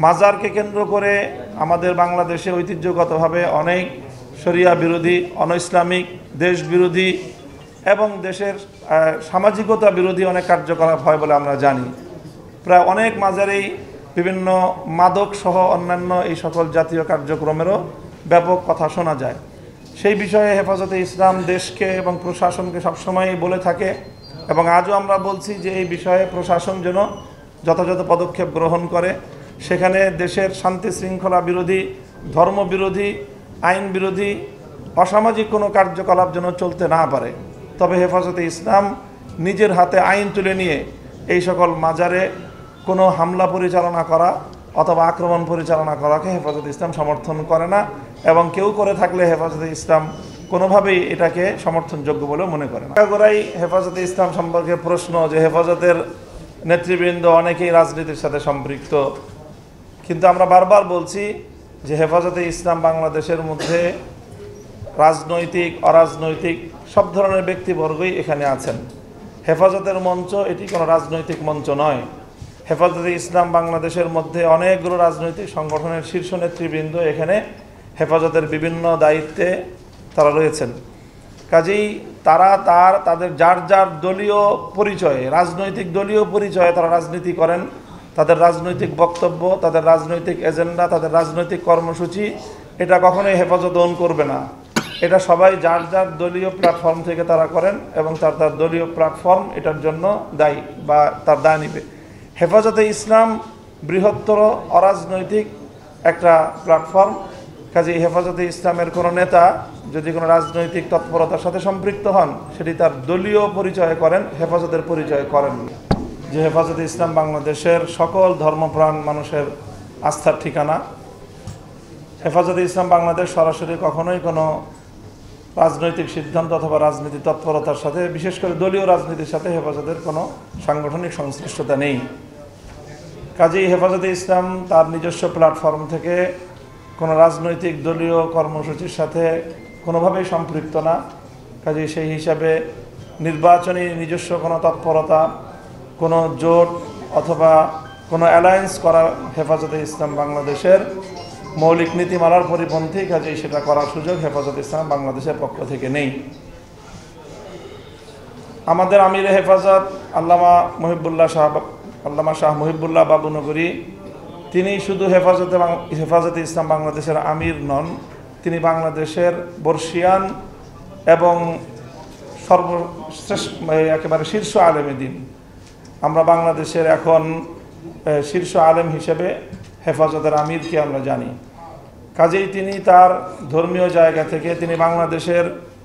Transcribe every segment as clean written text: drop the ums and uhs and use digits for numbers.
মাজারকে কেন্দ্র করে আমাদের বাংলাদেশে ঐতিহ্যগতভাবে অনেক শরিয়া বিরোধী, অনইসলামিক, দেশ বিরোধী এবং দেশের সামাজিকতা বিরোধী অনেক কার্যকলাপ হয় বলে আমরা জানি। প্রায় অনেক মাজারেই বিভিন্ন মাদক সহ অন্যান্য এই সকল জাতীয় কার্যক্রমেরও ব্যাপক কথা শোনা যায়। সেই বিষয়ে হেফাজতে ইসলাম দেশকে এবং প্রশাসনকে সবসময়ই বলে থাকে এবং আজও আমরা বলছি যে এই বিষয়ে প্রশাসন যেন যথাযথ পদক্ষেপ গ্রহণ করে। সেখানে দেশের শান্তি শৃঙ্খলা বিরোধী, ধর্ম বিরোধী, আইন বিরোধী, অসামাজিক কোনো কার্যকলাপ যেন চলতে না পারে। তবে হেফাজতে ইসলাম নিজের হাতে আইন তুলে নিয়ে এই সকল মাজারে কোনো হামলা পরিচালনা করা অথবা আক্রমণ পরিচালনা করাকে হেফাজতে ইসলাম সমর্থন করে না এবং কেউ করে থাকলে হেফাজতে ইসলাম কোনোভাবেই এটাকে সমর্থনযোগ্য বলে মনে করে না। গোড়াই হেফাজতে ইসলাম সম্পর্কে প্রশ্ন যে হেফাজতের নেতৃবৃন্দ অনেকেই রাজনীতির সাথে সম্পৃক্ত, কিন্তু আমরা বারবার বলছি যে হেফাজতে ইসলাম বাংলাদেশের মধ্যে রাজনৈতিক, অরাজনৈতিক সব ধরনের ব্যক্তিবর্গই এখানে আছেন। হেফাজতের মঞ্চ এটি কোনো রাজনৈতিক মঞ্চ নয়। হেফাজতে ইসলাম বাংলাদেশের মধ্যে অনেকগুলো রাজনৈতিক সংগঠনের শীর্ষ নেতৃবৃন্দ এখানে হেফাজতের বিভিন্ন দায়িত্বে তারা রয়েছেন। কাজেই তারা তাদের যার যার দলীয় পরিচয়ে, রাজনৈতিক দলীয় পরিচয়ে তারা রাজনীতি করেন। তাদের রাজনৈতিক বক্তব্য, তাদের রাজনৈতিক এজেন্ডা, তাদের রাজনৈতিক কর্মসূচি এটা কখনোই হেফাজত ওন করবে না। এটা সবাই যার যার দলীয় প্ল্যাটফর্ম থেকে তারা করেন এবং তার দলীয় প্ল্যাটফর্ম এটার জন্য দায়ী বা তার দায় নিবে। হেফাজতে ইসলাম বৃহত্তর অরাজনৈতিক একটা প্ল্যাটফর্ম। কাজেই হেফাজতে ইসলামের কোনো নেতা যদি কোনো রাজনৈতিক তৎপরতার সাথে সম্পৃক্ত হন সেটি তার দলীয় পরিচয় করেন, হেফাজতের পরিচয় করেন। যে হেফাজতে ইসলাম বাংলাদেশের সকল ধর্মপ্রাণ মানুষের আস্থার ঠিকানা। হেফাজতে ইসলাম বাংলাদেশ সরাসরি কখনোই কোনো রাজনৈতিক সিদ্ধান্ত অথবা রাজনীতি তৎপরতার সাথে, বিশেষ করে দলীয় রাজনীতির সাথে হেফাজতের কোনো সাংগঠনিক সংশ্লিষ্টতা নেই। কাজেই হেফাজতে ইসলাম তার নিজস্ব প্ল্যাটফর্ম থেকে কোনো রাজনৈতিক দলীয় কর্মসূচির সাথে কোনোভাবেই সম্পৃক্ত না। কাজেই সেই হিসাবে নির্বাচনী নিজস্ব কোনো তৎপরতা, কোনো জোট অথবা কোনো অ্যালায়েন্স করা হেফাজতে ইসলাম বাংলাদেশের মৌলিক নীতিমালার পরিপন্থী। কাজেই সেটা করার সুযোগ হেফাজতে ইসলাম বাংলাদেশের পক্ষ থেকে নেই। আমাদের আমিরে হেফাজত আল্লামা শাহ মুহিবুল্লাহ বাবুনগরী, তিনি শুধু হেফাজতে ইসলাম বাংলাদেশের আমির নন, তিনি বাংলাদেশের বর্ষিয়ান এবং সর্বশ্রেষ্ঠ একেবারে শীর্ষ আলেমে দ্বীন। আমরা বাংলাদেশের এখন শীর্ষ আলেম হিসেবে হেফাজতের আমিরকে আমরা জানি। কাজেই তিনি তার ধর্মীয় জায়গা থেকে তিনি বাংলাদেশের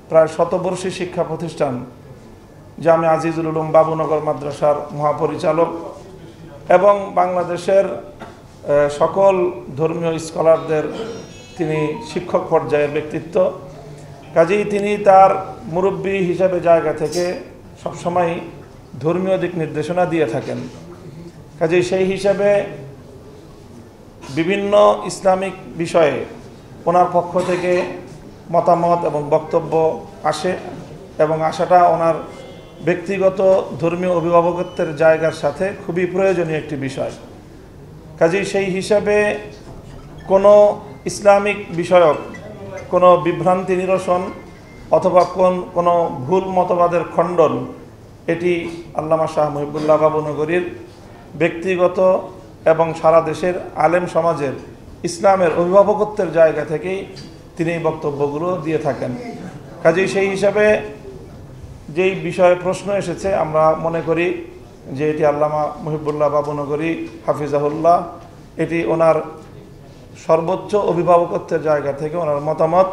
প্রায় শতবর্ষী শিক্ষা প্রতিষ্ঠান জামে আজিজুল উলুম বাবুনগর মাদ্রাসার মহাপরিচালক এবং বাংলাদেশের সকল ধর্মীয় স্কলারদের তিনি শিক্ষক পর্যায়ের ব্যক্তিত্ব। কাজেই তিনি তার মুরব্বী হিসাবে জায়গা থেকে সবসময় ধর্মীয় দিক নির্দেশনা দিয়ে থাকেন। কাজেই সেই হিসাবে বিভিন্ন ইসলামিক বিষয়ে ওনার পক্ষ থেকে মতামত এবং বক্তব্য আসে এবং আসাটা ওনার ব্যক্তিগত ধর্মীয় অভিভাবকত্বের জায়গার সাথে খুবই প্রয়োজনীয় একটি বিষয়। কাজেই সেই হিসাবে কোনো ইসলামিক বিষয়ক কোনো বিভ্রান্তি নিরসন অথবা কোনো ভুল মতবাদের খণ্ডন এটি আল্লামা শাহ মুহিবুল্লাহ বাবুনগরীর ব্যক্তিগত এবং সারা দেশের আলেম সমাজের ইসলামের অভিভাবকত্বের জায়গা থেকেই তিনি এই বক্তব্যগুলো দিয়ে থাকেন। কাজেই সেই হিসাবে যেই বিষয়ে প্রশ্ন এসেছে আমরা মনে করি যে এটি আল্লামা মুহিবুল্লাহ বাবুনগরী হাফিজাহুল্লাহ, এটি ওনার সর্বোচ্চ অভিভাবকত্বের জায়গা থেকে ওনার মতামত